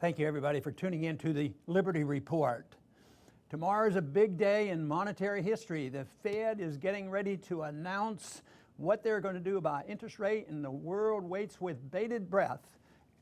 Thank you, everybody, for tuning in to the Liberty Report. Tomorrow is a big day in monetary history. The Fed is getting ready to announce what they're going to do about interest rate, and the world waits with bated breath.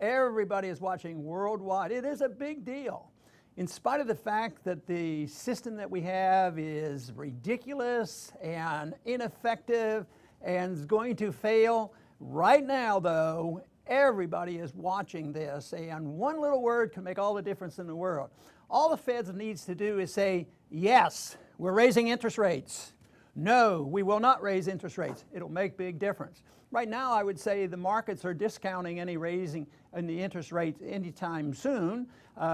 Everybody is watching worldwide. It is a big deal. In spite of the fact that the system that we have is ridiculous and ineffective and is going to fail, right now, though, everybody is watching this, and one little word can make all the difference in the world. All the Fed needs to do is say, yes, we're raising interest rates. No, we will not raise interest rates. It'll make big difference. Right now, I would say the markets are discounting any raising in the interest rates anytime soon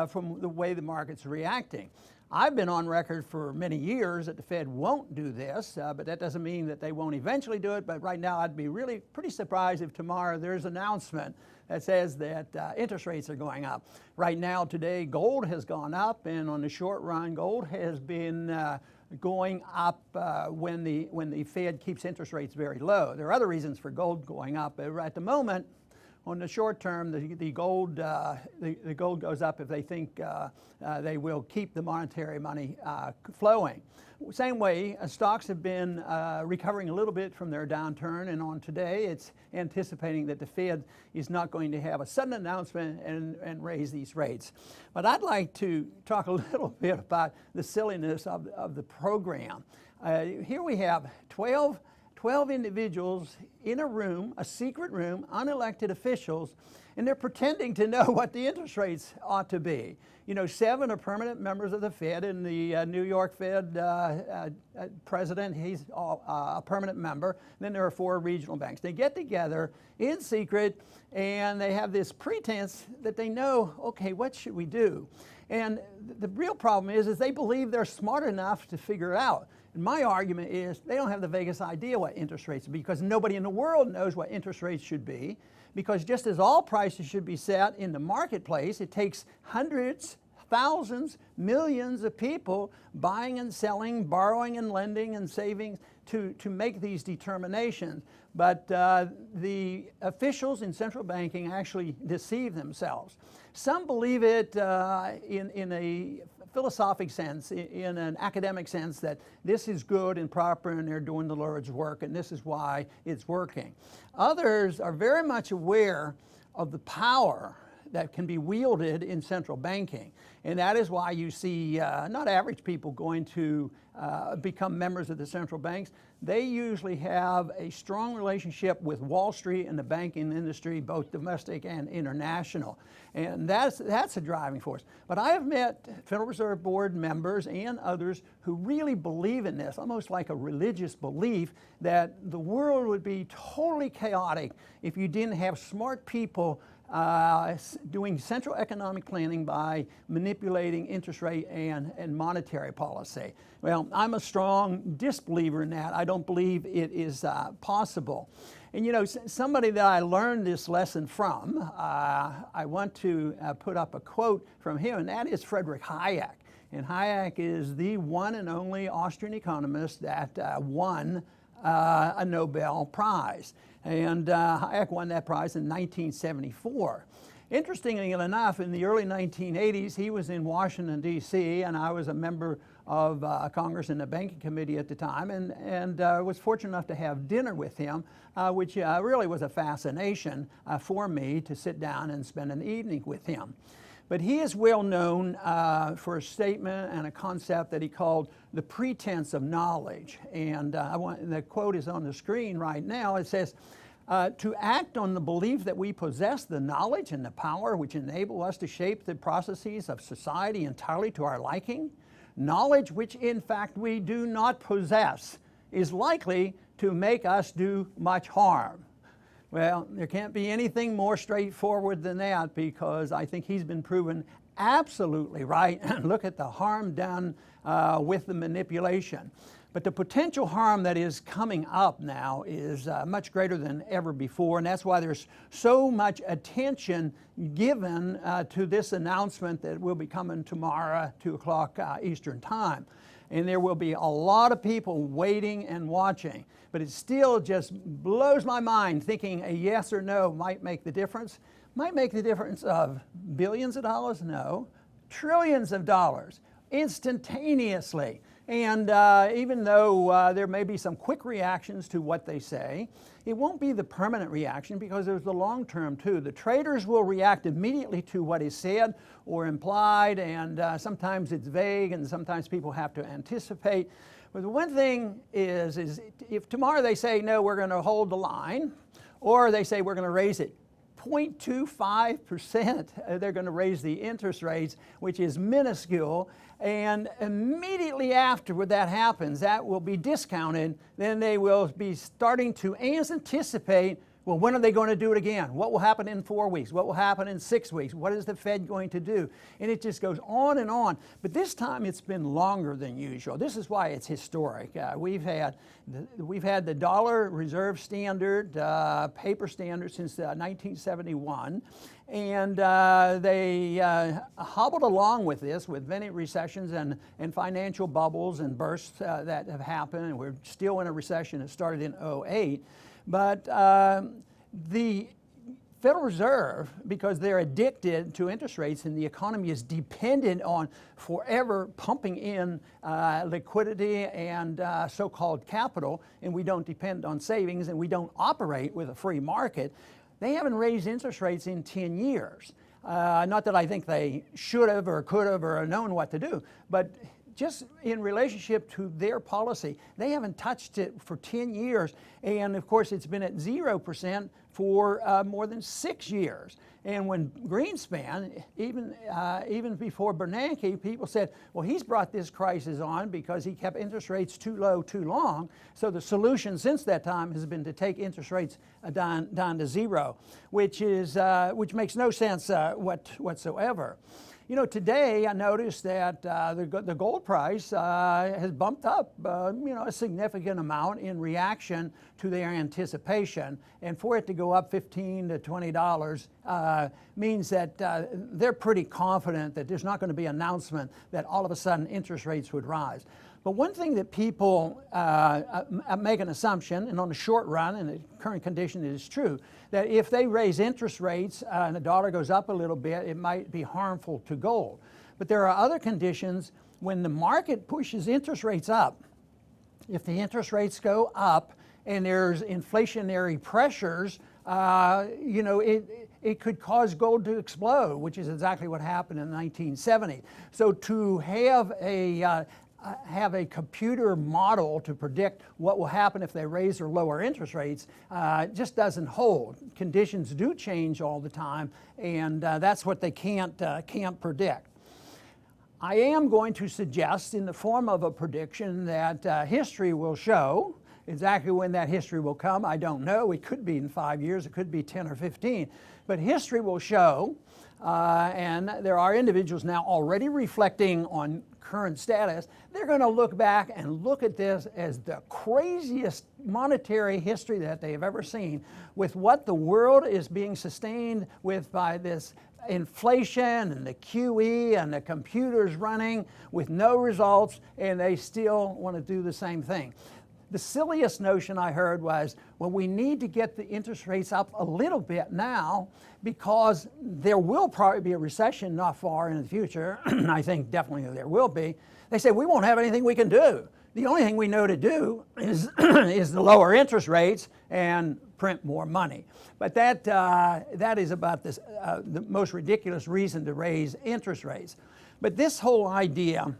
from the way the market's reacting. I've been on record for many years that the Fed won't do this, but that doesn't mean that they won't eventually do it. But right now, I'd be really pretty surprised if tomorrow there's an announcement that says that interest rates are going up. Right now, today, gold has gone up, and on the short run, gold has been going up when the Fed keeps interest rates very low. There are other reasons for gold going up, but at the moment, on the short term, the gold goes up if they think they will keep the monetary money flowing. Same way, stocks have been recovering a little bit from their downturn, and on today, it's anticipating that the Fed is not going to have a sudden announcement and raise these rates. But I'd like to talk a little bit about the silliness of the program. Here we have 12 individuals in a room, a secret room, unelected officials, and they're pretending to know what the interest rates ought to be. You know, 7 are permanent members of the Fed, and the New York Fed president, he's a permanent member. Then there are 4 regional banks. They get together in secret, and they have this pretense that they know, okay, what should we do? And the real problem is they believe they're smart enough to figure it out. And my argument is they don't have the vaguest idea what interest rates are, because nobody in the world knows what interest rates should be. Because just as all prices should be set in the marketplace, it takes hundreds, thousands, millions of people buying and selling, borrowing and lending and saving to make these determinations. But the officials in central banking actually deceive themselves. Some believe it in a philosophic sense, in an academic sense, that this is good and proper and they're doing the Lord's work and this is why it's working. Others are very much aware of the power that can be wielded in central banking. And that is why you see not average people going to become members of the central banks. They usually have a strong relationship with Wall Street and the banking industry, both domestic and international. And that's a driving force. But I have met Federal Reserve Board members and others who really believe in this, almost like a religious belief that the world would be totally chaotic if you didn't have smart people doing central economic planning by manipulating interest rate and monetary policy. Well, I'm a strong disbeliever in that. I don't believe it is possible. And you know, somebody that I learned this lesson from, I want to put up a quote from him, and that is Frederick Hayek. And Hayek is the one and only Austrian economist that won a Nobel Prize. And Hayek won that prize in 1974. Interestingly enough, in the early 1980s, he was in Washington, D.C., and I was a member of Congress in the Banking Committee at the time, and was fortunate enough to have dinner with him, which really was a fascination for me to sit down and spend an evening with him. But he is well known for a statement and a concept that he called the pretense of knowledge. And the quote is on the screen right now. It says, to act on the belief that we possess the knowledge and the power which enable us to shape the processes of society entirely to our liking, knowledge which in fact we do not possess, is likely to make us do much harm. Well, there can't be anything more straightforward than that, because I think he's been proven absolutely right. Look at the harm done with the manipulation. But the potential harm that is coming up now is much greater than ever before, and that's why there's so much attention given to this announcement that will be coming tomorrow, 2 o'clock Eastern Time. And there will be a lot of people waiting and watching. But it still just blows my mind thinking a yes or no might make the difference. Might make the difference of billions of dollars? No. Trillions of dollars instantaneously. And even though there may be some quick reactions to what they say, it won't be the permanent reaction because there's the long term too. The traders will react immediately to what is said or implied, and sometimes it's vague and sometimes people have to anticipate. But the one thing is if tomorrow they say, no, we're going to hold the line, or they say we're going to raise it 0.25%, they're going to raise the interest rates, which is minuscule. And immediately after that happens, that will be discounted. Then they will be starting to anticipate, well, when are they going to do it again? What will happen in 4 weeks? What will happen in 6 weeks? What is the Fed going to do? And it just goes on and on. But this time it's been longer than usual. This is why it's historic. We've had the dollar reserve standard, paper standard since 1971. And they hobbled along with this with many recessions and financial bubbles and bursts that have happened. And we're still in a recession that started in 2008. But the Federal Reserve, because they're addicted to interest rates and the economy is dependent on forever pumping in liquidity and so-called capital, and we don't depend on savings and we don't operate with a free market, they haven't raised interest rates in 10 years. Not that I think they should have or could have or known what to do, but just in relationship to their policy, they haven't touched it for 10 years. And of course, it's been at 0% for more than 6 years. And when Greenspan, even before Bernanke, people said, well, he's brought this crisis on because he kept interest rates too low too long. So the solution since that time has been to take interest rates down to zero, which makes no sense whatsoever. You know, today I noticed that the gold price has bumped up, a significant amount in reaction to their anticipation. And for it to go up $15 to $20 means that they're pretty confident that there's not going to be an announcement that all of a sudden interest rates would rise. But one thing that people make an assumption, and on the short run, in the current condition it is true, that if they raise interest rates and the dollar goes up a little bit, it might be harmful to gold. But there are other conditions when the market pushes interest rates up. If the interest rates go up and there's inflationary pressures, it could cause gold to explode, which is exactly what happened in the 1970s. So to have a computer model to predict what will happen if they raise or lower interest rates just doesn't hold. Conditions do change all the time, and that's what they can't predict. I am going to suggest in the form of a prediction that history will show. Exactly when that history will come, I don't know. It could be in 5 years, it could be 10 or 15. But history will show, and there are individuals now already reflecting on current status. They're going to look back and look at this as the craziest monetary history that they have ever seen, with what the world is being sustained with by this inflation and the QE and the computers running with no results, and they still want to do the same thing. The silliest notion I heard was, well, we need to get the interest rates up a little bit now because there will probably be a recession not far in the future. I think definitely there will be. They say, we won't have anything we can do. The only thing we know to do is, is the lower interest rates and print more money. But that is about the most ridiculous reason to raise interest rates. But this whole idea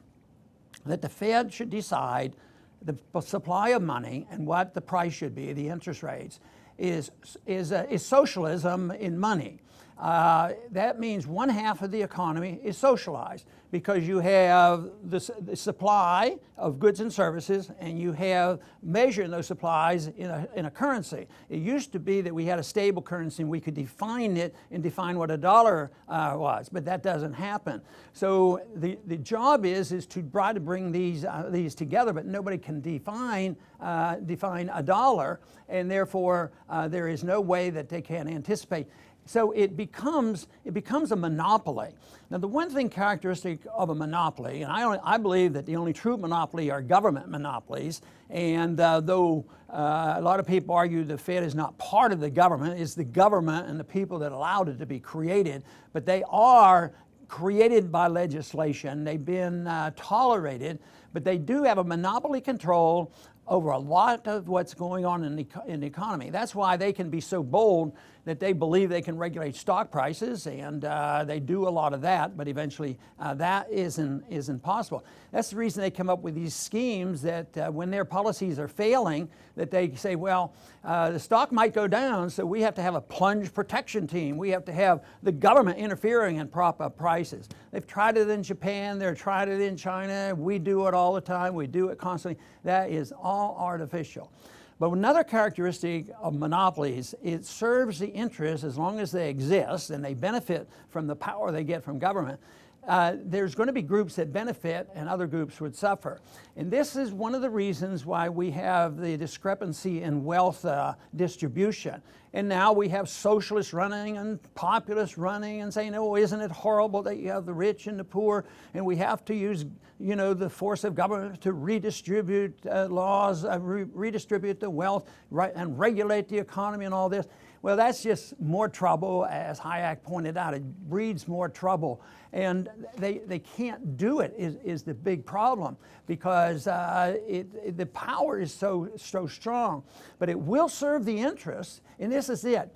that the Fed should decide the supply of money and what the price should be, the interest rates, is socialism in money. That means one half of the economy is socialized because you have the supply of goods and services, and you have measuring those supplies in a currency. It used to be that we had a stable currency and we could define it and define what a dollar was, but that doesn't happen. So the job is to try to bring these together, but nobody can define a dollar, and therefore there is no way that they can anticipate. So it becomes a monopoly. Now, the one thing characteristic of a monopoly, and I believe that the only true monopoly are government monopolies, and though a lot of people argue the Fed is not part of the government, it's the government and the people that allowed it to be created, but they are created by legislation. They've been tolerated, but they do have a monopoly control over a lot of what's going on in the economy. That's why they can be so bold that they believe they can regulate stock prices, and they do a lot of that, but eventually that isn't possible. That's the reason they come up with these schemes that when their policies are failing, that they say, well, the stock might go down, so we have to have a plunge protection team. We have to have the government interfering and prop up prices. They've tried it in Japan, they've tried it in China, we do it all the time, we do it constantly. That is all artificial. But another characteristic of monopolies, it serves the interest as long as they exist and they benefit from the power they get from government. There's going to be groups that benefit and other groups would suffer. And this is one of the reasons why we have the discrepancy in wealth distribution. And now we have socialists running and populists running and saying, oh, isn't it horrible that you have the rich and the poor, and we have to use, you know, the force of government to redistribute laws, redistribute the wealth, right, and regulate the economy and all this. Well, that's just more trouble, as Hayek pointed out. It breeds more trouble. And they can't do it is the big problem, because the power is so strong. But it will serve the interests, and this is it.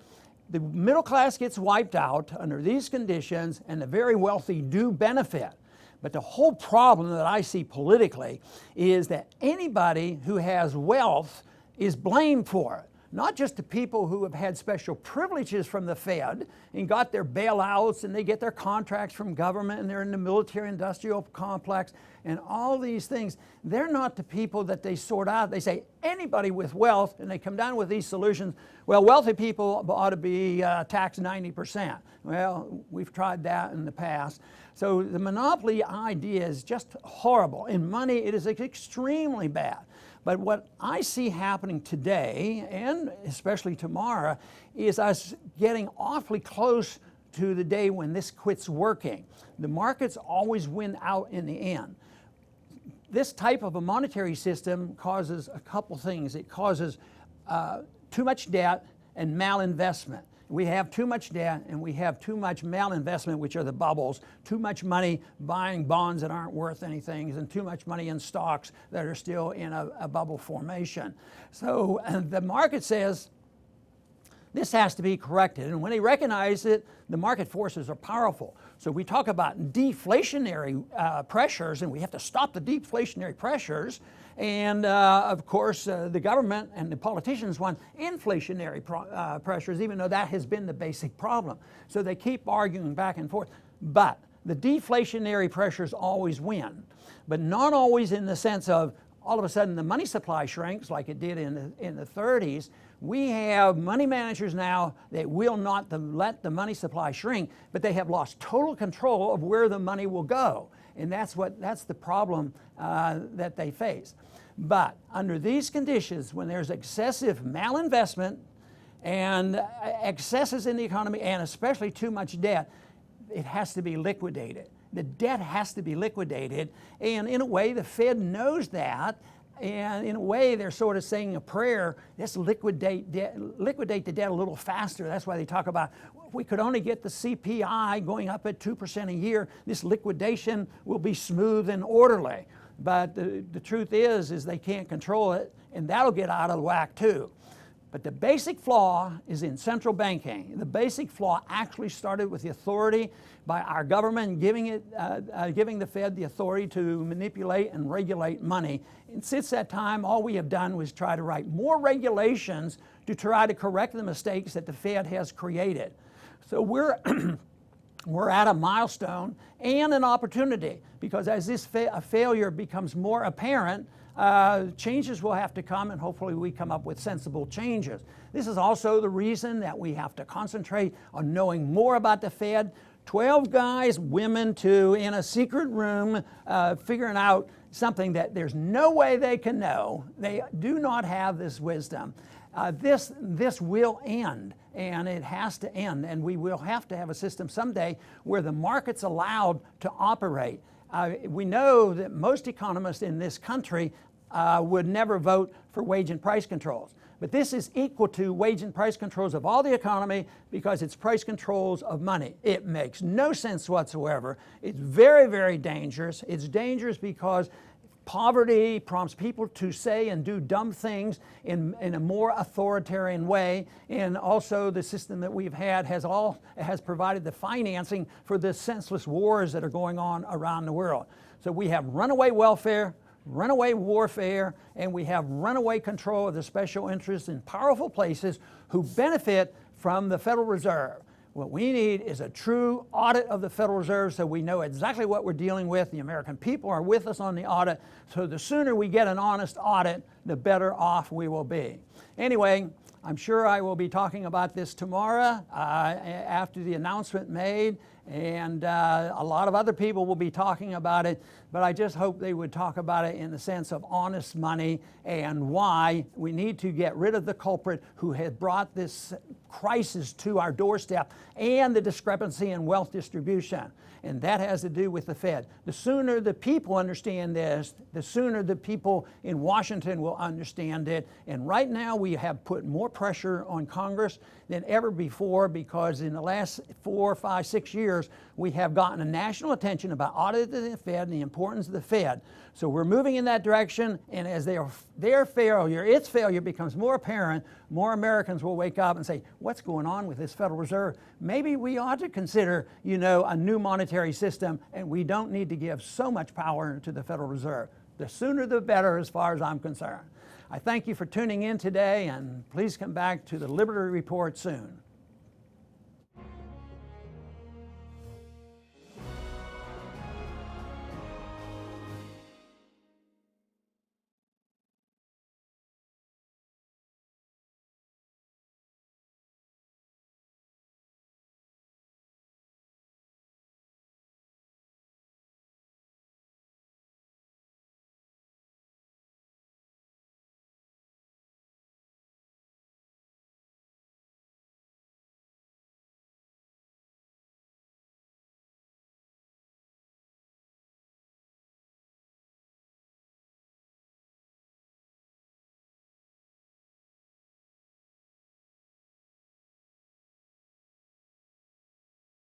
The middle class gets wiped out under these conditions, and the very wealthy do benefit. But the whole problem that I see politically is that anybody who has wealth is blamed for it. Not just the people who have had special privileges from the Fed and got their bailouts and they get their contracts from government and they're in the military industrial complex and all these things. They're not the people that they sort out. They say anybody with wealth, and they come down with these solutions. Well, wealthy people ought to be taxed 90%. Well, we've tried that in the past. So the monopoly idea is just horrible. In money, it is extremely bad. But what I see happening today, and especially tomorrow, is us getting awfully close to the day when this quits working. The markets always win out in the end. This type of a monetary system causes a couple things. It causes too much debt and malinvestment. We have too much debt and we have too much malinvestment, which are the bubbles, too much money buying bonds that aren't worth anything, and too much money in stocks that are still in a bubble formation. So the market says this has to be corrected. And when they recognize it, the market forces are powerful. So we talk about deflationary pressures, and we have to stop the deflationary pressures. And of course, the government and the politicians want inflationary pressures, even though that has been the basic problem. So they keep arguing back and forth. But the deflationary pressures always win, but not always in the sense of all of a sudden the money supply shrinks like it did in the 30s. We have money managers now that will not let the money supply shrink, but they have lost total control of where the money will go. And that's the problem that they face. But under these conditions, when there's excessive malinvestment and excesses in the economy, and especially too much debt, it has to be liquidated. The debt has to be liquidated, and in a way the Fed knows that, and in a way they're sort of saying a prayer, let's liquidate the debt a little faster. That's why they talk about, if we could only get the CPI going up at 2% a year, this liquidation will be smooth and orderly. But the truth is they can't control it, and that'll get out of whack too. But the basic flaw is in central banking. The basic flaw actually started with the authority by our government giving the Fed the authority to manipulate and regulate money. And since that time, all we have done was try to write more regulations to try to correct the mistakes that the Fed has created. So we're at a milestone and an opportunity, because as this failure becomes more apparent, changes will have to come, and hopefully we come up with sensible changes. This is also the reason that we have to concentrate on knowing more about the Fed. 12 guys, women too, in a secret room figuring out something that there's no way they can know. They do not have this wisdom. This will end, and it has to end. And we will have to have a system someday where the market's allowed to operate. We know that most economists in this country would never vote for wage and price controls. But this is equal to wage and price controls of all the economy because it's price controls of money. It makes no sense whatsoever. It's very, very dangerous. It's dangerous because poverty prompts people to say and do dumb things in a more authoritarian way. And also the system that we've had has provided the financing for the senseless wars that are going on around the world. So we have runaway welfare, runaway warfare, and we have runaway control of the special interests in powerful places who benefit from the Federal Reserve. What we need is a true audit of the Federal Reserve so we know exactly what we're dealing with. The American people are with us on the audit, so the sooner we get an honest audit, the better off we will be. Anyway, I'm sure I will be talking about this tomorrow after the announcement made, and a lot of other people will be talking about it, but I just hope they would talk about it in the sense of honest money and why we need to get rid of the culprit who had brought this crisis to our doorstep and the discrepancy in wealth distribution. And that has to do with the Fed. The sooner the people understand this, the sooner the people in Washington will understand it. And right now we have put more pressure on Congress than ever before because in the last 4, 5, 6 years, we have gotten a national attention about auditing the Fed and the importance of the Fed. So we're moving in that direction, and as its failure becomes more apparent, more Americans will wake up and say, what's going on with this Federal Reserve? Maybe we ought to consider, a new monetary system, and we don't need to give so much power to the Federal Reserve. The sooner the better as far as I'm concerned. I thank you for tuning in today, and please come back to the Liberty Report soon.